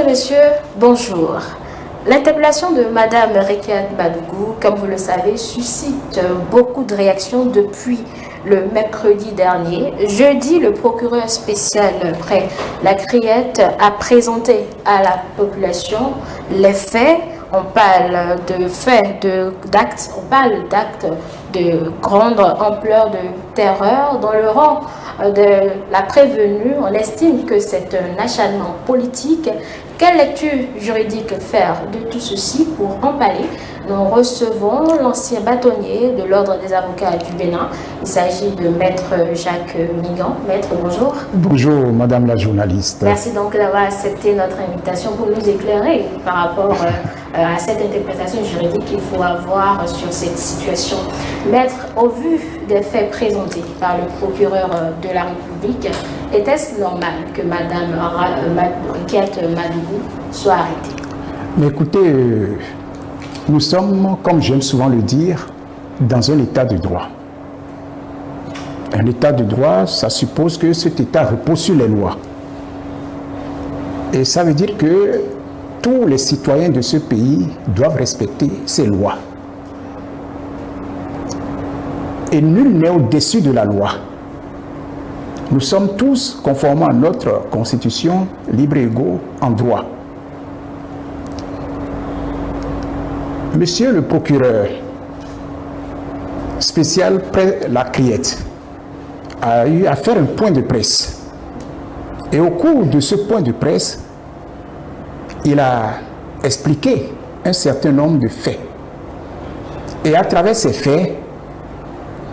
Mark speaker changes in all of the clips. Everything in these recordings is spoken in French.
Speaker 1: et messieurs, bonjour. L'interpellation de Madame Rikiat Madougou, comme vous le savez, suscite beaucoup de réactions depuis le mercredi dernier. Jeudi, le procureur spécial près la Criette a présenté à la population les faits. On parle de faits, d'actes, on parle d'actes de grande ampleur de terreur. Dans le rang de la prévenue, on estime que c'est un acharnement politique. Quelle lecture juridique faire de tout ceci? Pour en parler, nous recevons l'ancien bâtonnier de l'Ordre des avocats du Bénin. Il s'agit de Maître Jacques Migan. Maître, bonjour.
Speaker 2: Bonjour, Madame la journaliste.
Speaker 1: Merci donc d'avoir accepté notre invitation pour nous éclairer par rapport à cette interprétation juridique qu'il faut avoir sur cette situation. Maître, au vu des faits présentés par le procureur de la République, était-ce normal que Madame Rikiat Madougou soit arrêtée?
Speaker 2: Mais écoutez, nous sommes, comme j'aime souvent le dire, dans un état de droit. Un état de droit, ça suppose que cet état repose sur les lois. Et ça veut dire que tous les citoyens de ce pays doivent respecter ces lois. Et nul n'est au-dessus de la loi. Nous sommes tous, conformément à notre constitution, libres et égaux en droit. Monsieur le procureur spécial près la Criette a eu à faire un point de presse. Et au cours de ce point de presse, il a expliqué un certain nombre de faits. Et à travers ces faits,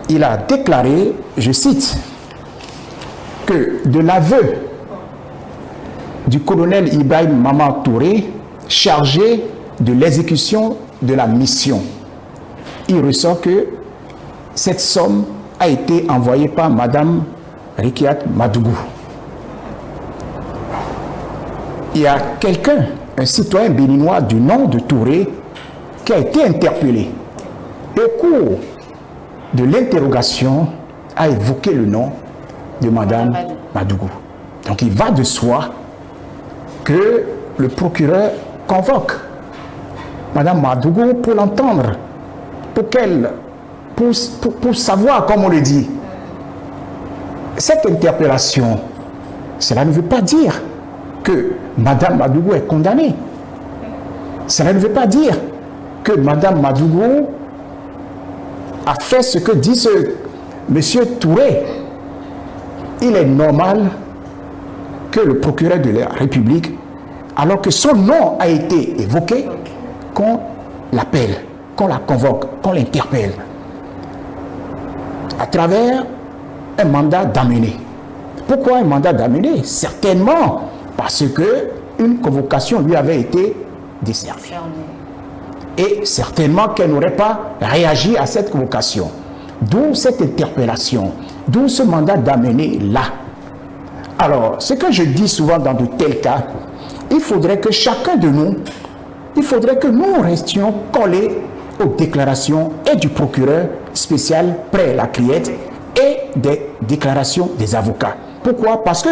Speaker 2: il a déclaré, je cite, que de l'aveu du colonel Ibrahim Mama Touré, chargé de l'exécution de la mission, il ressort que cette somme a été envoyée par Madame Rikiat Madougou. Il y a quelqu'un, un citoyen béninois du nom de Touré, qui a été interpellé. Au cours de l'interrogation, a évoqué le nom de Madame Madougou. Donc il va de soi que le procureur convoque Madame Madougou pour l'entendre, pour savoir, comme on le dit. Cette interpellation, cela ne veut pas dire que Madame Madougou est condamnée. Cela ne veut pas dire que Madame Madougou a fait ce que dit ce Monsieur Touré. Il est normal que le procureur de la République, alors que son nom a été évoqué, qu'on l'appelle, qu'on la convoque, qu'on l'interpelle à travers un mandat d'amener. Pourquoi un mandat d'amener? Certainement parce que une convocation lui avait été desservie. Et certainement qu'elle n'aurait pas réagi à cette convocation. D'où cette interpellation, d'où ce mandat d'amener là. Alors, ce que je dis souvent dans de tels cas, il faudrait que chacun de nous, il faudrait que nous restions collés aux déclarations et du procureur spécial près la Criette et des déclarations des avocats. Pourquoi? Parce que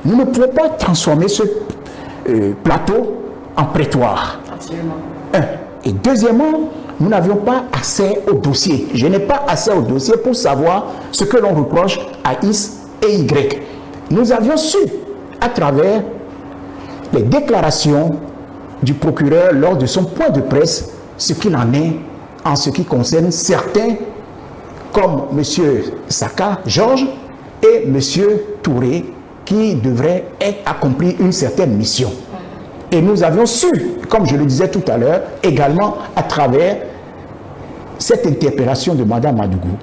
Speaker 2: nous ne pouvons pas transformer ce plateau en prétoire.
Speaker 1: Absolument.
Speaker 2: Et deuxièmement, nous n'avions pas accès au dossier. Je n'ai pas accès au dossier pour savoir ce que l'on reproche à X et Y. Nous avions su, à travers les déclarations du procureur lors de son point de presse, ce qu'il en est en ce qui concerne certains, comme M. Saka Georges et M. Touré, qui devraient accomplir une certaine mission. Et nous avions su, comme je le disais tout à l'heure, également à travers cette interpellation de Mme Madougou.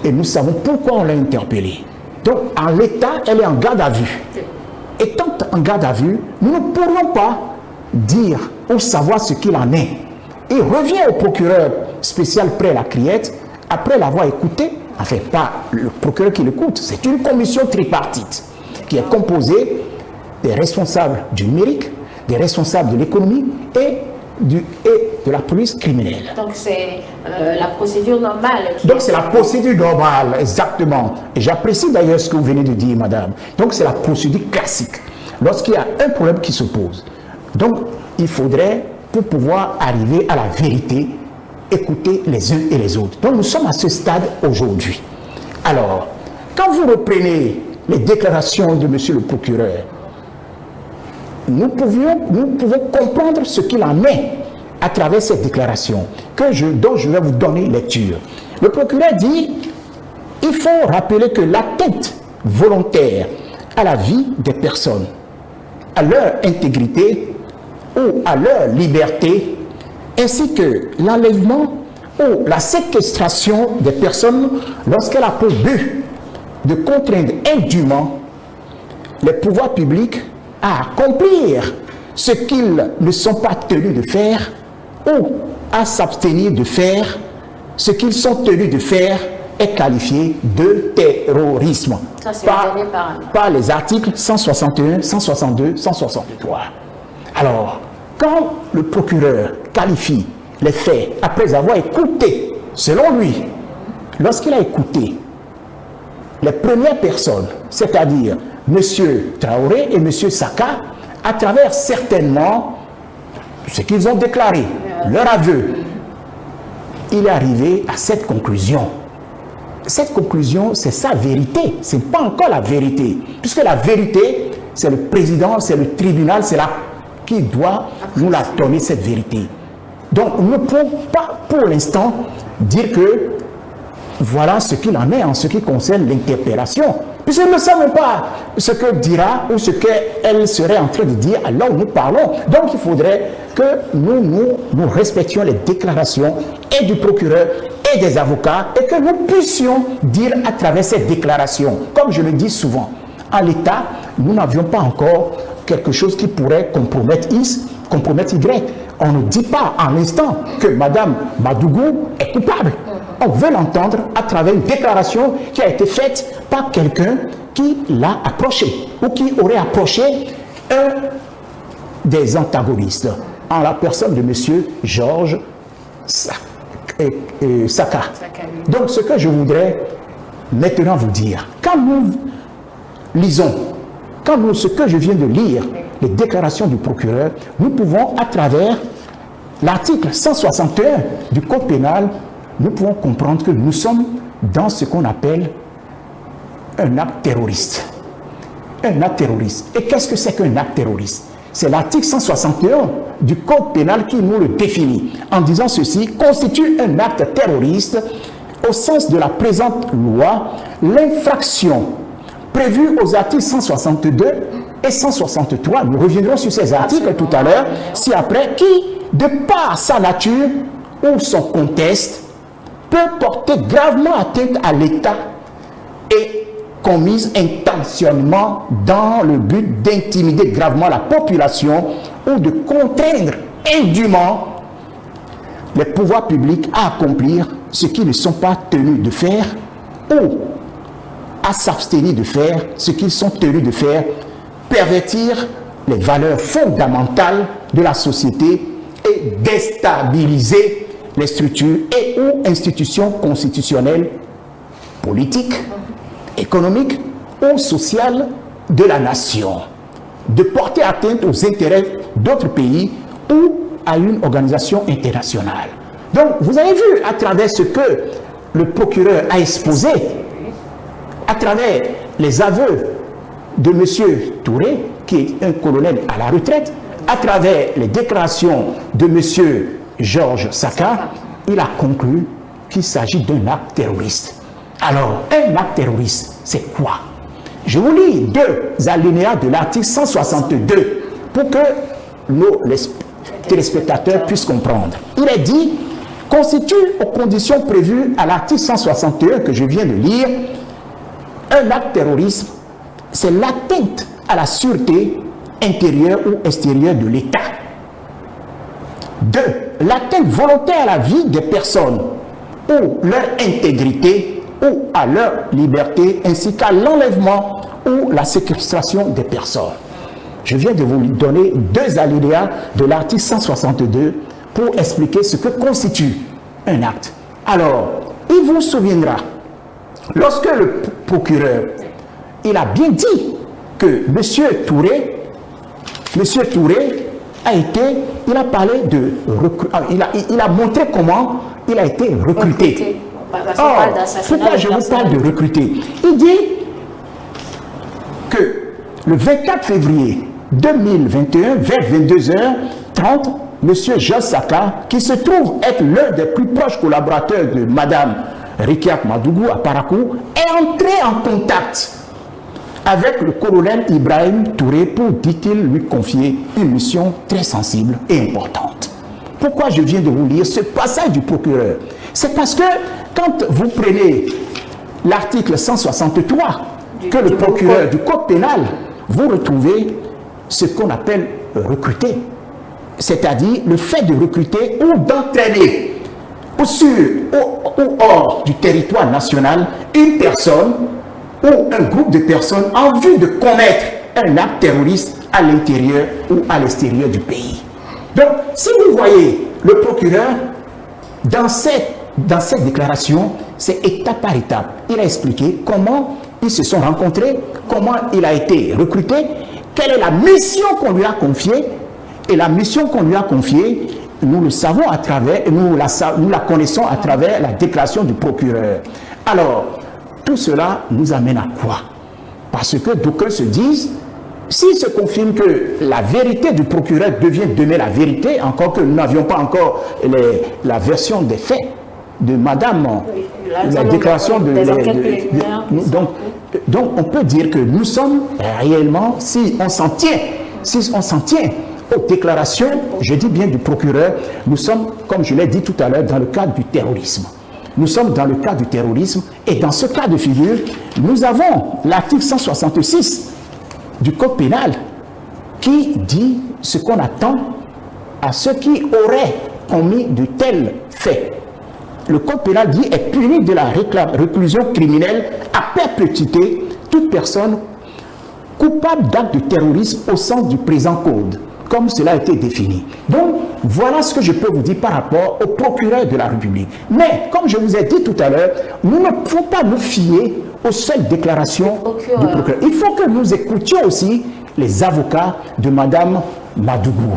Speaker 2: Et nous savons pourquoi on l'a interpellée. Donc, en l'état, elle est en garde à vue. Étant en garde à vue, nous ne pourrions pas dire ou savoir ce qu'il en est. Il revient au procureur spécial près la Criette, après l'avoir écouté, enfin pas le procureur qui l'écoute, c'est une commission tripartite qui est composée des responsables du numérique, des responsables de l'économie et de la police criminelle.
Speaker 1: Donc c'est la procédure normale.
Speaker 2: Donc c'est la procédure normale, exactement. Et j'apprécie d'ailleurs ce que vous venez de dire, madame. Donc c'est la procédure classique. lorsqu'il y a un problème qui se pose. Donc, il faudrait, pour pouvoir arriver à la vérité, écouter les uns et les autres. Donc, nous sommes à ce stade aujourd'hui. Alors, quand vous reprenez les déclarations de M. le procureur, nous pouvons comprendre ce qu'il en est à travers cette déclaration dont je vais vous donner lecture. Le procureur dit, il faut rappeler que l'atteinte volontaire à la vie des personnes, à leur intégrité ou à leur liberté, ainsi que l'enlèvement ou la séquestration des personnes lorsqu'elle a pour but de contraindre indûment les pouvoirs publics à accomplir ce qu'ils ne sont pas tenus de faire ou à s'abstenir de faire ce qu'ils sont tenus de faire est qualifié de terrorisme par les articles 161, 162, 163. Alors, quand le procureur qualifie les faits après avoir écouté, selon lui, lorsqu'il a écouté les premières personnes, c'est-à-dire M. Traoré et M. Saka, à travers certainement ce qu'ils ont déclaré, leur aveu, il est arrivé à cette conclusion. Cette conclusion, c'est sa vérité, ce n'est pas encore la vérité, puisque la vérité, c'est le président, c'est le tribunal, c'est là qui doit nous la donner, cette vérité. Donc, on ne peut pas pour l'instant dire que voilà ce qu'il en est en ce qui concerne l'interpellation. Puisque nous ne savons pas ce que dira ou ce qu'elle serait en train de dire alors nous parlons. Donc, il faudrait que nous respections les déclarations et du procureur et des avocats et que nous puissions dire à travers ces déclarations, comme je le dis souvent, en l'état, nous n'avions pas encore quelque chose qui pourrait compromettre X, compromettre Y. On ne dit pas en l'instant que Mme Madougou est coupable. On veut l'entendre à travers une déclaration qui a été faite par quelqu'un qui l'a approché ou qui aurait approché un des antagonistes en la personne de M. Georges Saka. Donc ce que je voudrais maintenant vous dire, quand nous lisons, ce que je viens de lire, les déclarations du procureur, nous pouvons à travers l'article 161 du Code pénal, nous pouvons comprendre que nous sommes dans ce qu'on appelle un acte terroriste. Un acte terroriste. Et qu'est-ce que c'est qu'un acte terroriste? C'est l'article 161 du Code pénal qui nous le définit en disant ceci: constitue un acte terroriste au sens de la présente loi l'infraction prévue aux articles 162 et 163. Nous reviendrons sur ces articles tout à l'heure, si après, qui, de par sa nature ou son contexte, peut porter gravement atteinte à l'État et commise intentionnellement dans le but d'intimider gravement la population ou de contraindre indûment les pouvoirs publics à accomplir ce qu'ils ne sont pas tenus de faire ou à s'abstenir de faire ce qu'ils sont tenus de faire, pervertir les valeurs fondamentales de la société et déstabiliser les structures et ou institutions constitutionnelles, politiques, économiques ou sociales de la nation, de porter atteinte aux intérêts d'autres pays ou à une organisation internationale. Donc, vous avez vu à travers ce que le procureur a exposé, à travers les aveux de M. Touré, qui est un colonel à la retraite, à travers les déclarations de M. Georges Saka, il a conclu qu'il s'agit d'un acte terroriste. Alors, un acte terroriste, c'est quoi? Je vous lis deux alinéas de l'article 162 pour que nos téléspectateurs puissent comprendre. Il est dit, constitue aux conditions prévues à l'article 161 que je viens de lire, un acte terroriste, c'est l'atteinte à la sûreté intérieure ou extérieure de l'État. 2. L'atteinte volontaire à la vie des personnes ou leur intégrité ou à leur liberté, ainsi qu'à l'enlèvement ou la séquestration des personnes. Je viens de vous donner deux alinéas de l'article 162 pour expliquer ce que constitue un acte. Alors, il vous souviendra, lorsque le procureur, il a bien dit que M. Touré M. Touré il a parlé de il a montré comment il a été recruté. Or, pourquoi je vous parle de recruter? Il dit que le 24 février 2021, vers 22h30, M. Georges Saka, qui se trouve être l'un des plus proches collaborateurs de Mme Rekiat Madougou à Parakou, est entré en contact avec le colonel Ibrahim Touré pour, dit-il, lui confier une mission très sensible et importante. Pourquoi je viens de vous lire ce passage du procureur? C'est parce que quand vous prenez l'article 163 que le procureur du code pénal, vous retrouvez ce qu'on appelle recruter. C'est-à-dire le fait de recruter ou d'entraîner ou sur ou hors du territoire national une personne ou un groupe de personnes en vue de commettre un acte terroriste à l'intérieur ou à l'extérieur du pays. Donc, si vous voyez le procureur, dans cette déclaration, c'est étape par étape. Il a expliqué comment ils se sont rencontrés, comment il a été recruté, quelle est la mission qu'on lui a confiée. Et la mission qu'on lui a confiée, nous le savons à travers, nous la connaissons à travers la déclaration du procureur. Alors, tout cela nous amène à quoi? Parce que d'aucuns se disent, s'il se confirme que la vérité du procureur devient demain la vérité, encore que nous n'avions pas encore la version des faits de Madame, oui, la déclaration donc on peut dire que nous sommes réellement, si on s'en tient aux déclarations, je dis bien du procureur, nous sommes, comme je l'ai dit tout à l'heure, dans le cadre du terrorisme. Nous sommes dans le cas du terrorisme et dans ce cas de figure, nous avons l'article 166 du Code pénal qui dit ce qu'on attend à ceux qui auraient commis de tels faits. Le Code pénal dit est puni de la réclusion criminelle à perpétuité toute personne coupable d'actes de terrorisme au sens du présent Code, comme cela a été défini. Donc, voilà ce que je peux vous dire par rapport au procureur de la République. Mais, comme je vous ai dit tout à l'heure, nous ne pouvons pas nous fier aux seules déclarations du procureur. Il faut que nous écoutions aussi les avocats de Mme Madougou.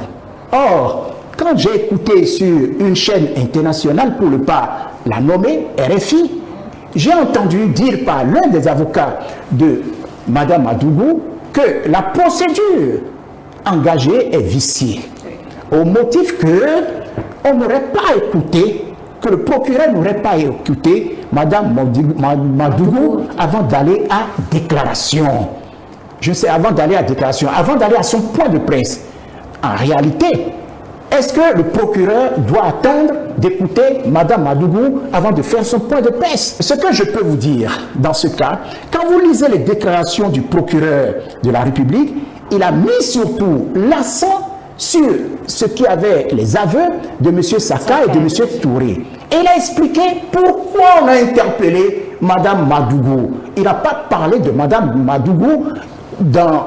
Speaker 2: Or, quand j'ai écouté sur une chaîne internationale, pour ne pas la nommer, RFI, j'ai entendu dire par l'un des avocats de Mme Madougou que la procédure engagée est viciée, au motif que on n'aurait pas écouté, que le procureur n'aurait pas écouté Mme Madougou avant d'aller à déclaration. Je sais, avant d'aller à déclaration, avant d'aller à son point de presse. En réalité, est-ce que le procureur doit attendre d'écouter Mme Madougou avant de faire son point de presse? Ce que je peux vous dire dans ce cas, quand vous lisez les déclarations du procureur de la République, il a mis surtout l'accent sur ce qui avait les aveux de M. Saka et de M. Touré. Et il a expliqué pourquoi on a interpellé Mme Madougou. Il n'a pas parlé de Mme Madougou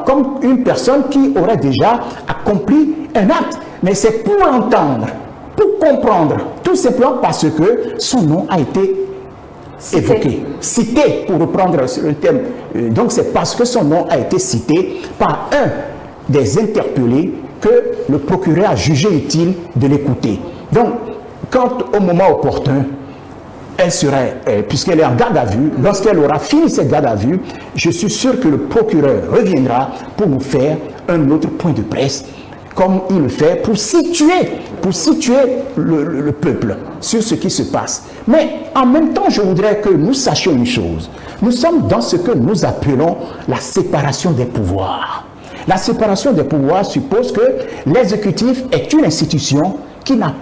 Speaker 2: comme une personne qui aurait déjà accompli un acte. Mais c'est pour l'entendre, pour comprendre, tout simplement parce que son nom a été évoqué, cité, pour reprendre le thème. Donc c'est parce que son nom a été cité par un des interpellés que le procureur a jugé utile de l'écouter. Donc, quand au moment opportun, elle serait, puisqu'elle est en garde à vue, lorsqu'elle aura fini cette garde à vue, je suis sûr que le procureur reviendra pour nous faire un autre point de presse, comme il le fait, pour situer le peuple sur ce qui se passe. Mais en même temps, je voudrais que nous sachions une chose. Nous sommes dans ce que nous appelons la séparation des pouvoirs. La séparation des pouvoirs suppose que l'exécutif est une institution qui n'a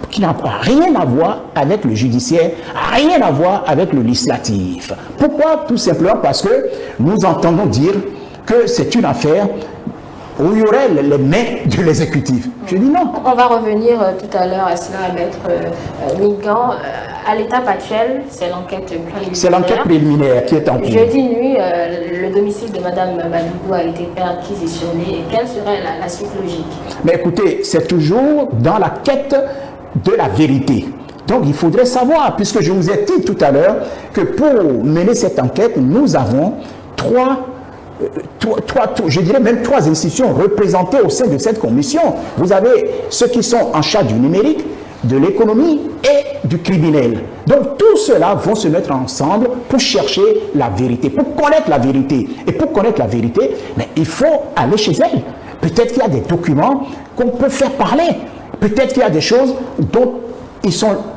Speaker 2: rien à voir avec le judiciaire, rien à voir avec le législatif. Pourquoi? Tout simplement parce que nous entendons dire que c'est une affaire où il y aurait les mains de l'exécutif. Je dis non.
Speaker 1: On va revenir tout à l'heure à cela, Maître Mingan. À l'étape actuelle, c'est l'enquête préliminaire.
Speaker 2: C'est l'enquête préliminaire qui est en cours.
Speaker 1: Jeudi nuit, le domicile de Mme Madougou a été perquisitionné. Quelle serait la suite logique? Mais
Speaker 2: écoutez, c'est toujours dans la quête de la vérité. Donc il faudrait savoir, puisque je vous ai dit tout à l'heure que pour mener cette enquête, nous avons trois je dirais même trois institutions représentées au sein de cette commission. Vous avez ceux qui sont en charge du numérique, de l'économie et du criminel. Donc tous ceux-là vont se mettre ensemble pour chercher la vérité, pour connaître la vérité. Et pour connaître la vérité, mais il faut aller chez elle. Peut-être qu'il y a des documents qu'on peut faire parler. Peut-être qu'il y a des choses dont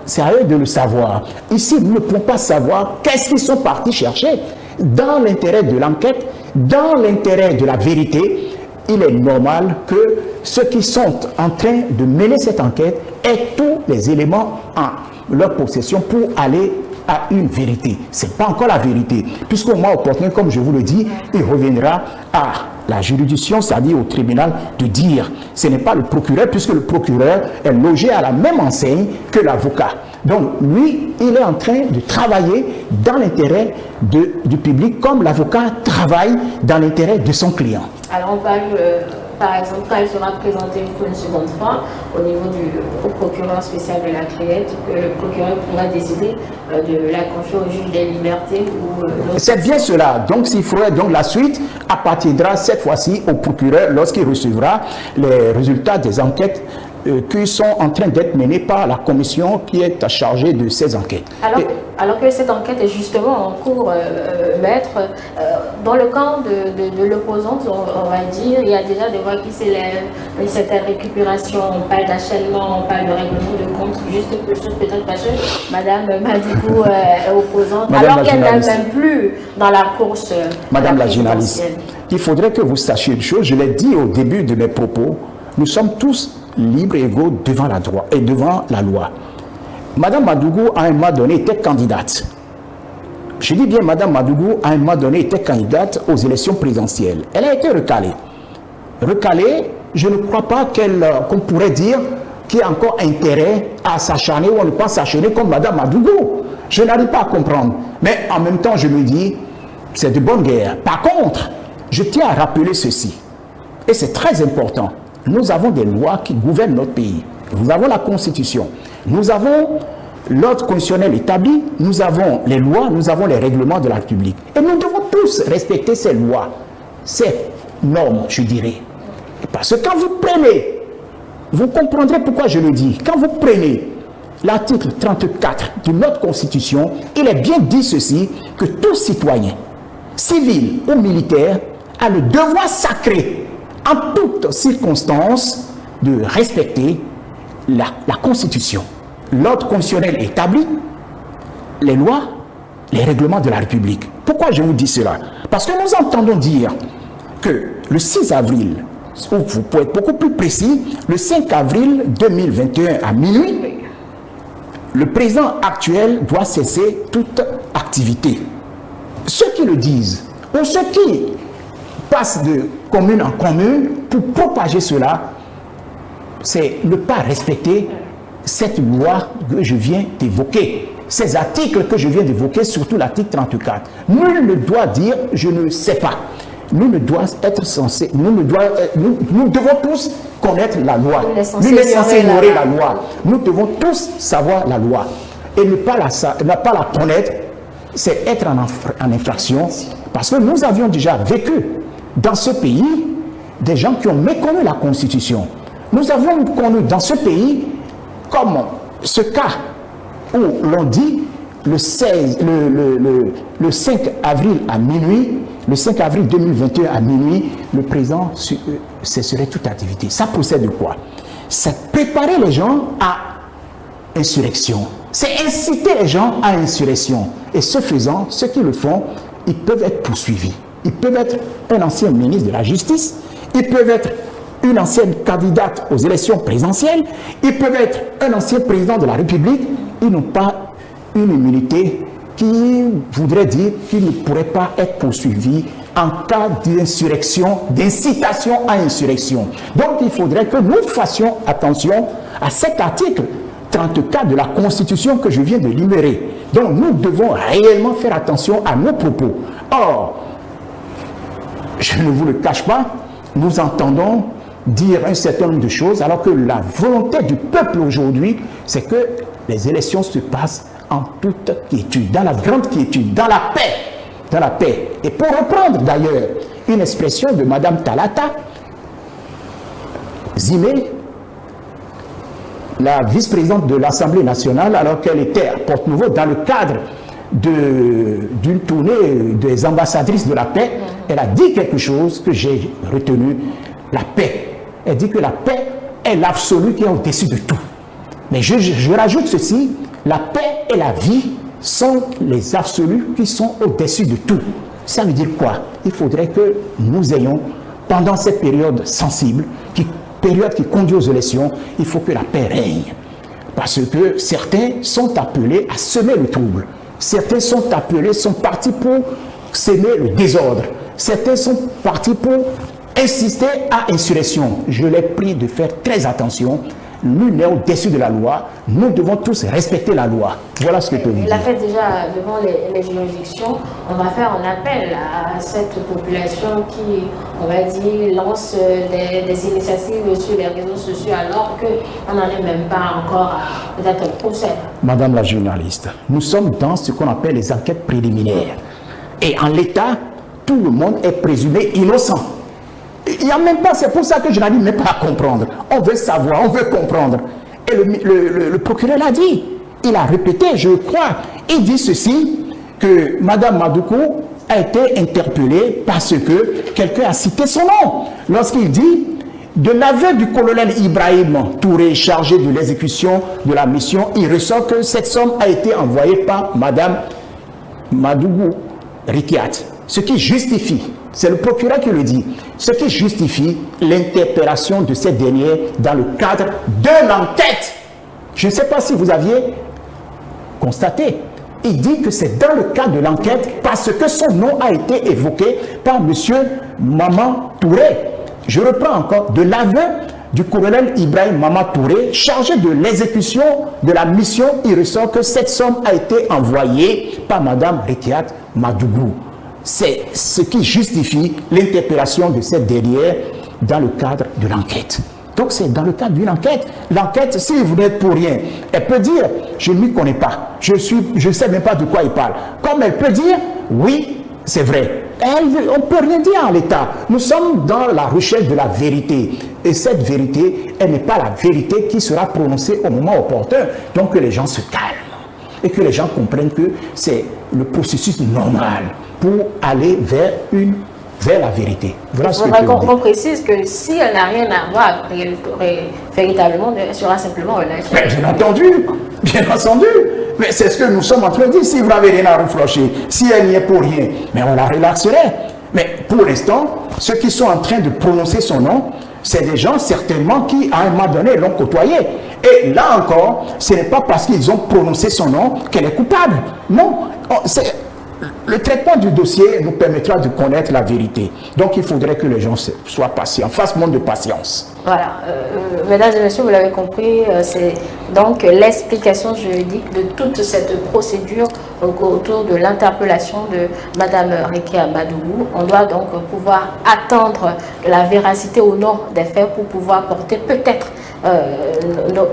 Speaker 2: c'est à eux de le savoir. Ici, nous ne pouvons pas savoir qu'est-ce qu'ils sont partis chercher. Dans l'intérêt de l'enquête, dans l'intérêt de la vérité, il est normal que ceux qui sont en train de mener cette enquête aient tous les éléments en leur possession pour aller à une vérité. Ce n'est pas encore la vérité, puisqu'au moment opportun, comme je vous le dis, il reviendra à la juridiction, c'est-à-dire au tribunal, de dire. Ce n'est pas le procureur, puisque le procureur est logé à la même enseigne que l'avocat. Donc, lui, il est en train de travailler dans l'intérêt du public, comme l'avocat travaille dans l'intérêt de son client.
Speaker 1: Alors, on parle, par exemple, quand il sera présenté pour une seconde fois au niveau au procureur spécial de la Créette, que le procureur pourra décider de la confier au juge des libertés ou
Speaker 2: c'est bien cela. Donc, s'il faudrait, donc la suite appartiendra cette fois-ci au procureur lorsqu'il recevra les résultats des enquêtes qui sont en train d'être menées par la commission qui est chargée de ces enquêtes.
Speaker 1: Alors que cette enquête est justement en cours, maître, dans le camp de l'opposante, on va dire, il y a déjà des voix qui s'élèvent, une certaine récupération, on parle d'achèvement, on parle de règlement de compte, juste peut-être parce que Madame Madigou est opposante,
Speaker 2: Madame
Speaker 1: alors qu'elle n'est même plus dans la course.
Speaker 2: Madame la journaliste, il faudrait que vous sachiez une chose, je l'ai dit au début de mes propos, nous sommes tous libres et égaux devant la loi et devant la loi. Madame Madougou, à un moment donné, était candidate. Je dis bien, Madame Madougou, à un moment donné, était candidate aux élections présidentielles. Elle a été recalée. Recalée, je ne crois pas qu'on pourrait dire qu'il y a encore intérêt à s'acharner ou à ne pas s'acharner comme Madame Madougou. Je n'arrive pas à comprendre. Mais en même temps, je me dis, c'est de bonne guerre. Par contre, je tiens à rappeler ceci. Et c'est très important. Nous avons des lois qui gouvernent notre pays. Nous avons la Constitution. Nous avons l'ordre constitutionnel établi. Nous avons les lois. Nous avons les règlements de la République. Et nous devons tous respecter ces lois, ces normes, je dirais. Parce que quand vous prenez, vous comprendrez pourquoi je le dis. Quand vous prenez l'article 34 de notre Constitution, il est bien dit ceci, que tout citoyen, civil ou militaire, a le devoir sacré en toutes circonstances, de respecter la Constitution, l'ordre constitutionnel établi, les lois, les règlements de la République. Pourquoi je vous dis cela? Parce que nous entendons dire que le 6 avril, ou vous pouvez être beaucoup plus précis, le 5 avril 2021 à minuit, le président actuel doit cesser toute activité. Ceux qui le disent, ou ceux qui passent de commune en commune pour propager cela, c'est ne pas respecter cette loi que je viens d'évoquer, ces articles que je viens d'évoquer, surtout l'article 34. Nul ne doit dire « je ne sais pas ». Nous ne devons être censés, nous devons tous connaître la loi. Nous ne sommes censés ignorer la loi. Nous devons tous savoir la loi. Et ne pas la connaître, c'est être en infraction. Parce que nous avions déjà vécu dans ce pays des gens qui ont méconnu la Constitution. Nous avions connu dans ce pays, comme ce cas où l'on dit le 5 avril à minuit, le 5 avril 2021 à minuit, le président cesserait toute activité. Ça procède de quoi? C'est préparer les gens à insurrection. C'est inciter les gens à insurrection. Et ce faisant, ceux qui le font, ils peuvent être poursuivis. Ils peuvent être un ancien ministre de la Justice, ils peuvent être une ancienne candidate aux élections présidentielles, ils peuvent être un ancien président de la République. Ils n'ont pas une immunité qui voudrait dire qu'ils ne pourraient pas être poursuivis en cas d'insurrection, d'incitation à insurrection. Donc il faudrait que nous fassions attention à cet article 34 de la Constitution que je viens de libérer. Donc nous devons réellement faire attention à nos propos. Or, je ne vous le cache pas, nous entendons dire un certain nombre de choses, alors que la volonté du peuple aujourd'hui, c'est que les élections se passent en toute quiétude, dans la grande quiétude, dans la paix. Dans la paix. Et pour reprendre d'ailleurs une expression de Madame Talata Zimé, la vice-présidente de l'Assemblée nationale, alors qu'elle était à Porte-Nouveau dans le cadre d'une tournée des ambassadrices de la paix. Elle a dit quelque chose que j'ai retenu, la paix. Elle dit que la paix est l'absolu qui est au-dessus de tout. Mais je rajoute ceci, la paix et la vie sont les absolus qui sont au-dessus de tout. Ça veut dire quoi? Il faudrait que nous ayons, pendant cette période sensible, période qui conduit aux élections, il faut que la paix règne. Parce que certains sont appelés à semer le trouble. Certains sont partis pour semer le désordre. Certains sont partis pour insister à insurrection. Je les prie de faire très attention. Nul n'est au-dessus de la loi. Nous devons tous respecter la loi. Voilà ce que je peux vous dire.
Speaker 1: Il a fait déjà devant les juridictions. On va faire un appel à cette population qui, on va dire, lance des initiatives sur les réseaux sociaux alors qu'on n'en est même pas encore à peut-être un procès.
Speaker 2: Madame la journaliste, nous sommes dans ce qu'on appelle les enquêtes préliminaires. Et en l'état, tout le monde est présumé innocent. Il n'y a même pas, c'est pour ça que je n'arrive même pas à comprendre. On veut savoir, on veut comprendre. Et le procureur l'a dit. Il a répété, je crois. Il dit ceci, que Mme Madoukou a été interpellée parce que quelqu'un a cité son nom. Lorsqu'il dit, de l'aveu du colonel Ibrahim Touré, chargé de l'exécution de la mission, il ressort que cette somme a été envoyée par Mme Madoukou Rikiat. Ce qui justifie, c'est le procureur qui le dit, ce qui justifie l'interpellation de cette dernière dans le cadre de l'enquête. Je ne sais pas si vous aviez constaté. Il dit que c'est dans le cadre de l'enquête parce que son nom a été évoqué par M. Maman Touré. Je reprends encore, de l'aveu du colonel Ibrahim Maman Touré, chargé de l'exécution de la mission, il ressort que cette somme a été envoyée par Mme Rikiat Madougou. C'est ce qui justifie l'interpellation de cette dernière dans le cadre de l'enquête. Donc c'est dans le cadre d'une enquête. L'enquête, si vous n'êtes pour rien, elle peut dire, je ne m'y connais pas, je ne sais même pas de quoi il parle. Comme elle peut dire, oui, c'est vrai. On ne peut rien dire en l'état. Nous sommes dans la recherche de la vérité. Et cette vérité, elle n'est pas la vérité qui sera prononcée au moment opportun. Donc que les gens se calment. Et que les gens comprennent que c'est le processus normal pour aller vers la vérité. Voilà ce que je
Speaker 1: qu'on précise que si elle n'a rien à voir, véritablement, elle sera simplement relâchée.
Speaker 2: Bien entendu, mais c'est ce que nous sommes en train de dire. Si vous n'avez rien à reprocher, si elle n'y est pour rien, mais on la relaxerait. Mais pour l'instant, ceux qui sont en train de prononcer son nom, c'est des gens certainement qui, à un moment donné, l'ont côtoyé. Et là encore, ce n'est pas parce qu'ils ont prononcé son nom qu'elle est coupable. Non, le traitement du dossier nous permettra de connaître la vérité. Donc il faudrait que les gens soient patients, fassent montre de patience.
Speaker 1: Voilà, mesdames et messieurs, vous l'avez compris, c'est donc l'explication juridique de toute cette procédure autour de l'interpellation de Mme Rikiat Madougou. On doit donc pouvoir attendre la véracité ou non des faits pour pouvoir porter peut-être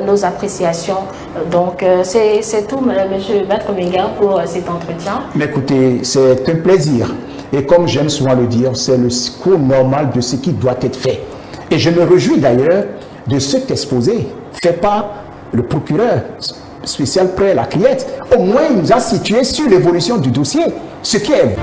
Speaker 1: nos appréciations. Donc c'est tout, monsieur Maître Menga, pour cet entretien.
Speaker 2: Mais écoutez, c'est un plaisir. Et comme j'aime souvent le dire, c'est le cours normal de ce qui doit être fait. Et je me réjouis d'ailleurs de cet exposé fait par le procureur spécial près la Criette. Au moins, il nous a situé sur l'évolution du dossier, ce qui est...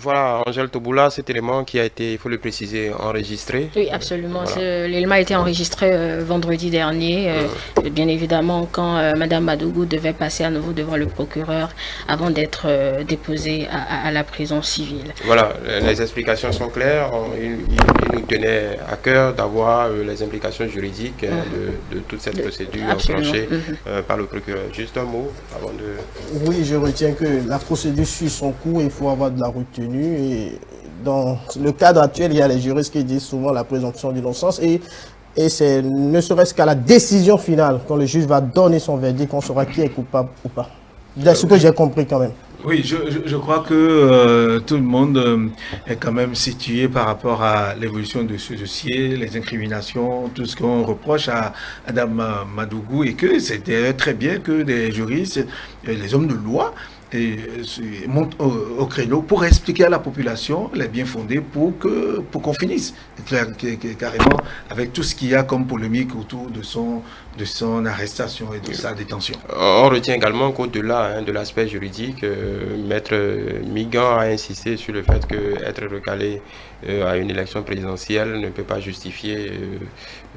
Speaker 3: Voilà, Angèle Toboula, cet élément qui a été, il faut le préciser, enregistré.
Speaker 1: Oui, absolument.
Speaker 3: Voilà.
Speaker 1: L'élément a été enregistré vendredi dernier. Bien évidemment, quand Mme Madougou devait passer à nouveau devant le procureur avant d'être déposée à la prison civile.
Speaker 3: Voilà, les explications sont claires. Il nous tenait à cœur d'avoir les implications juridiques de toute cette procédure enclenchée par le procureur. Juste un mot avant de...
Speaker 4: Oui, je retiens que la procédure suit son cours, il faut avoir de la retenue. Et dans le cadre actuel, il y a les juristes qui disent souvent la présomption d'innocence et c'est ne serait-ce qu'à la décision finale, quand le juge va donner son verdict, qu'on saura qui est coupable ou pas. C'est ce que j'ai compris quand même.
Speaker 5: Oui, je crois que tout le monde est quand même situé par rapport à l'évolution de ce dossier, les incriminations, tout ce qu'on reproche à Adam Madougou, et que c'était très bien que des juristes, les hommes de loi, montent au créneau pour expliquer à la population les biens fondés pour qu'on finisse carrément avec tout ce qu'il y a comme polémique autour de son arrestation et de sa détention.
Speaker 3: On retient également qu'au-delà de l'aspect juridique, Maître Migan a insisté sur le fait qu'être recalé à une élection présidentielle ne peut pas justifier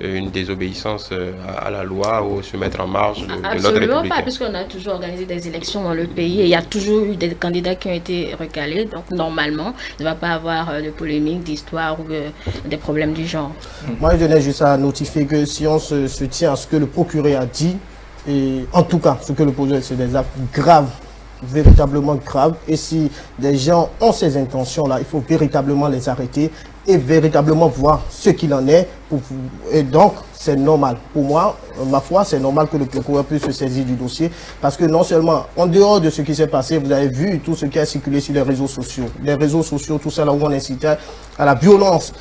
Speaker 3: une désobéissance à la loi ou se mettre en marge de notre République.
Speaker 1: Absolument pas, puisqu'on a toujours organisé des élections dans le pays et il y a toujours eu des candidats qui ont été recalés. Donc normalement, il ne va pas avoir de polémique, d'histoire ou des problèmes du genre.
Speaker 4: Moi, je tenais juste à notifier que si on se tient à ce que le procureur a dit, et en tout cas, ce que le procureur, c'est des actes graves, véritablement graves, et si des gens ont ces intentions-là, il faut véritablement les arrêter et véritablement voir ce qu'il en est. Et donc, c'est normal. Pour moi, ma foi, c'est normal que le procureur puisse se saisir du dossier. Parce que non seulement, en dehors de ce qui s'est passé, vous avez vu tout ce qui a circulé sur les réseaux sociaux. Les réseaux sociaux, tout ça là où on incitait à la violence,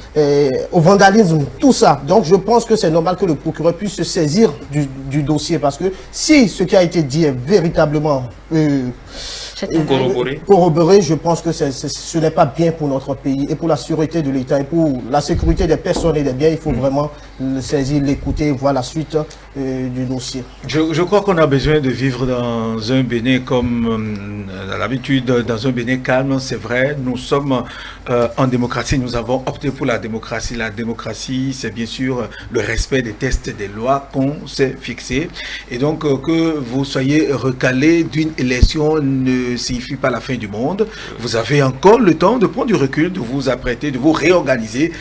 Speaker 4: au vandalisme, tout ça. Donc, je pense que c'est normal que le procureur puisse se saisir du dossier. Parce que si ce qui a été dit est véritablement corroboré, je pense que ce n'est pas bien pour notre pays et pour la sûreté de l'État et pour la sécurité des personnes et des biens. Il faut vraiment le saisir, l'écouter, voir la suite du dossier.
Speaker 5: Je crois qu'on a besoin de vivre dans un Bénin comme à l'habitude, dans un Bénin calme, c'est vrai. Nous sommes en démocratie, nous avons opté pour la démocratie. La démocratie, c'est bien sûr le respect des textes et des lois qu'on s'est fixés. Et donc, que vous soyez recalé d'une élection ne signifie pas la fin du monde. Vous avez encore le temps de prendre du recul, de vous apprêter, de vous réorganiser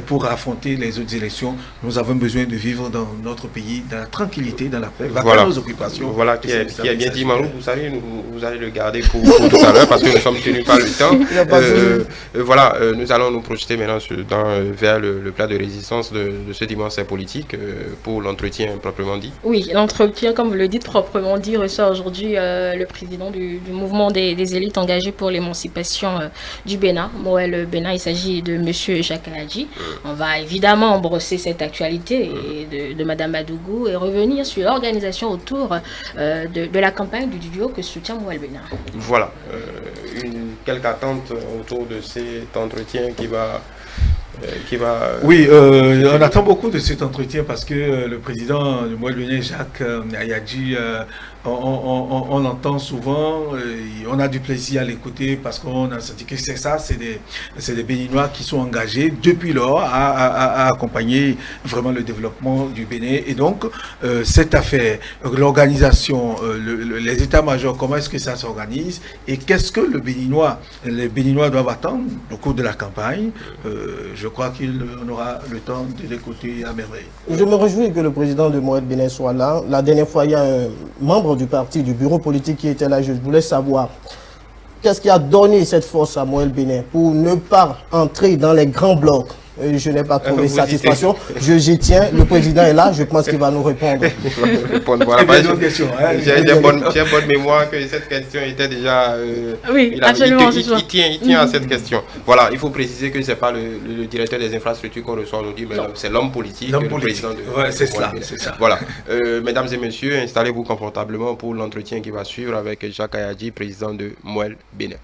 Speaker 5: pour affronter les autres élections. Nous avons besoin de vivre dans notre pays, dans la tranquillité, dans la paix,
Speaker 3: voilà.
Speaker 5: Nos occupations.
Speaker 3: Voilà qui est bien dit, Marou. Vous savez, vous allez le garder pour tout à l'heure parce que nous sommes tenus par le temps. Voilà, nous allons nous projeter maintenant vers le plat de résistance de ce dimanche politique pour l'entretien proprement dit.
Speaker 1: Oui, l'entretien, comme vous le dites, proprement dit, reçoit aujourd'hui le président du mouvement des élites engagées pour l'émancipation du Bénin, Moël Bénin. Il s'agit de M. Jacques Ayadji. On va évidemment embrosser cette actualité de Mme Madougou et revenir sur l'organisation autour de la campagne du duo que soutient Moël Bénin.
Speaker 3: Voilà, quelques attentes autour de cet entretien qui va...
Speaker 5: Oui, on attend beaucoup de cet entretien parce que le président de Moël Bénin, Jacques Ayadji, on l'entend souvent, on a du plaisir à l'écouter parce qu'on a senti que c'est ça, c'est des Béninois qui sont engagés depuis lors à accompagner vraiment le développement du Bénin. Et donc, cette affaire, l'organisation, les états-majors, comment est-ce que ça s'organise et qu'est-ce que les Béninois doivent attendre au cours de la campagne. Je crois qu'on aura le temps de l'écouter à merveille.
Speaker 4: Je me réjouis que le président de Moël Bénin soit là. La dernière fois, il y a un membre du parti, du bureau politique qui était là. Je voulais savoir qu'est-ce qui a donné cette force à Moël Bénin pour ne pas entrer dans les grands blocs. Je n'ai pas trouvé satisfaction. J'y tiens. Le président est là. Je pense qu'il va nous répondre.
Speaker 3: Voilà, j'ai une bonne mémoire que cette question était déjà...
Speaker 1: oui, absolument.
Speaker 3: Il tient à cette question. Voilà, il faut préciser que ce n'est pas le directeur des infrastructures qu'on reçoit aujourd'hui, mais c'est l'homme politique, le président de...
Speaker 5: c'est ça.
Speaker 3: Voilà. Mesdames et messieurs, installez-vous confortablement pour l'entretien qui va suivre avec Jacques Ayadji, président de Moël Bénin.